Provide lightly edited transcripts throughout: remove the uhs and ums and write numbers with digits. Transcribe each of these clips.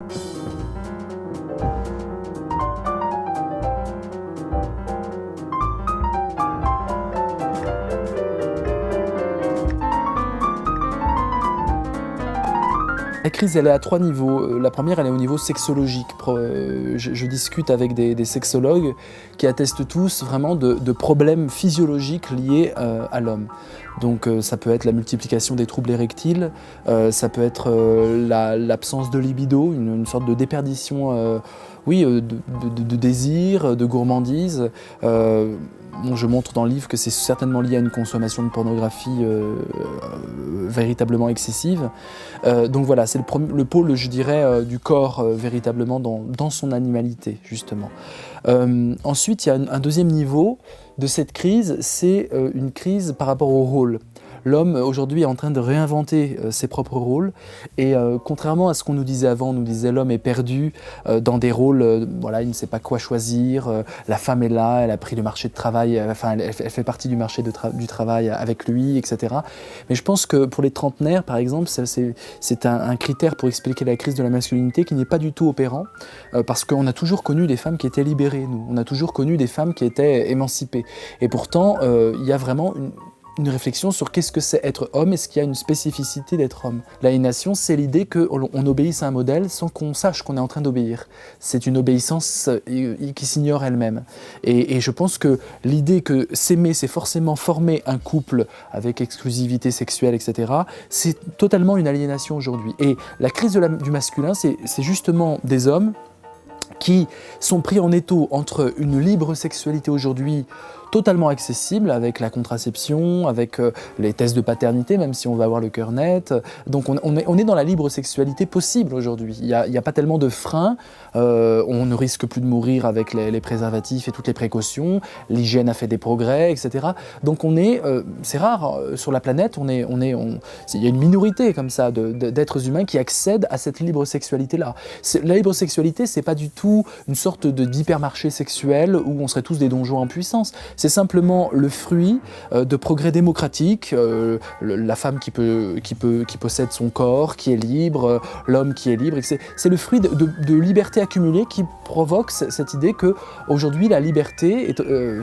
La crise, elle est à 3 niveaux. La première, elle est au niveau sexologique. Je discute avec des sexologues qui attestent tous vraiment de problèmes physiologiques liés à l'homme. Donc ça peut être la multiplication des troubles érectiles, ça peut être l'absence de libido, une sorte de déperdition de désir, de gourmandise. Je montre dans le livre que c'est certainement lié à une consommation de pornographie véritablement excessive. Donc voilà, c'est le pôle, je dirais, du corps véritablement dans son animalité, justement. Ensuite, il y a un deuxième niveau de cette crise, c'est une crise par rapport au rôle. L'homme, aujourd'hui, est en train de réinventer ses propres rôles et contrairement à ce qu'on nous disait avant, on nous disait l'homme est perdu dans des rôles, voilà, il ne sait pas quoi choisir, la femme est là, elle a pris le marché de travail, enfin, elle fait partie du marché du travail avec lui, etc. Mais je pense que pour les trentenaires, par exemple, c'est un critère pour expliquer la crise de la masculinité qui n'est pas du tout opérant parce qu'on a toujours connu des femmes qui étaient libérées, nous. On a toujours connu des femmes qui étaient émancipées. Et pourtant, il y a vraiment une réflexion sur qu'est-ce que c'est être homme, est-ce qu'il y a une spécificité d'être homme. L'aliénation, c'est l'idée qu'on obéisse à un modèle sans qu'on sache qu'on est en train d'obéir. C'est une obéissance qui s'ignore elle-même. Et je pense que l'idée que s'aimer, c'est forcément former un couple avec exclusivité sexuelle, etc., c'est totalement une aliénation aujourd'hui. Et la crise du masculin, c'est justement des hommes qui sont pris en étau entre une libre sexualité aujourd'hui totalement accessible avec la contraception, avec les tests de paternité, même si on va avoir le cœur net. Donc on est dans la libre sexualité possible aujourd'hui. Il n'y a pas tellement de freins, on ne risque plus de mourir avec les préservatifs et toutes les précautions, l'hygiène a fait des progrès, etc. Donc c'est rare sur la planète, il y a une minorité comme ça d'êtres humains qui accèdent à cette libre sexualité-là. La libre sexualité, c'est pas du tout une sorte d'hypermarché sexuel où on serait tous des donjons en puissance. C'est simplement le fruit de progrès démocratiques, la femme qui possède son corps, qui est libre, l'homme qui est libre. C'est le fruit de liberté accumulée qui provoque cette idée qu'aujourd'hui la liberté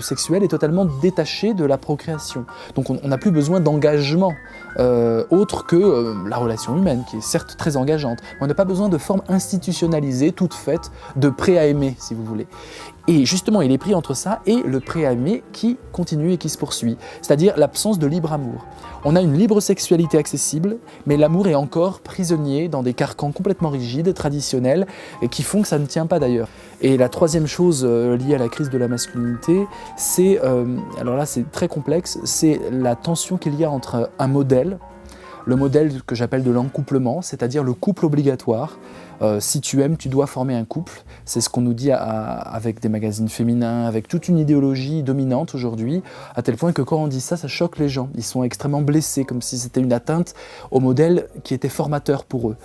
sexuelle est totalement détachée de la procréation. Donc on n'a plus besoin d'engagement autre que la relation humaine, qui est certes très engageante. On n'a pas besoin de formes institutionnalisées, toutes faites de prêt à aimer, si vous voulez. Et justement, il est pris entre ça et le prêt à aimer qui continue et qui se poursuit, c'est-à-dire l'absence de libre amour. On a une libre sexualité accessible, mais l'amour est encore prisonnier dans des carcans complètement rigides, traditionnels, et qui font que ça ne tient pas d'ailleurs. Et la troisième chose liée à la crise de la masculinité, c'est, alors là c'est très complexe, c'est la tension qu'il y a entre un modèle, le modèle que j'appelle de l'encouplement, c'est-à-dire le couple obligatoire. Si tu aimes, tu dois former un couple. C'est ce qu'on nous dit avec des magazines féminins, avec toute une idéologie dominante aujourd'hui, à tel point que quand on dit ça, ça choque les gens. Ils sont extrêmement blessés, comme si c'était une atteinte au modèle qui était formateur pour eux.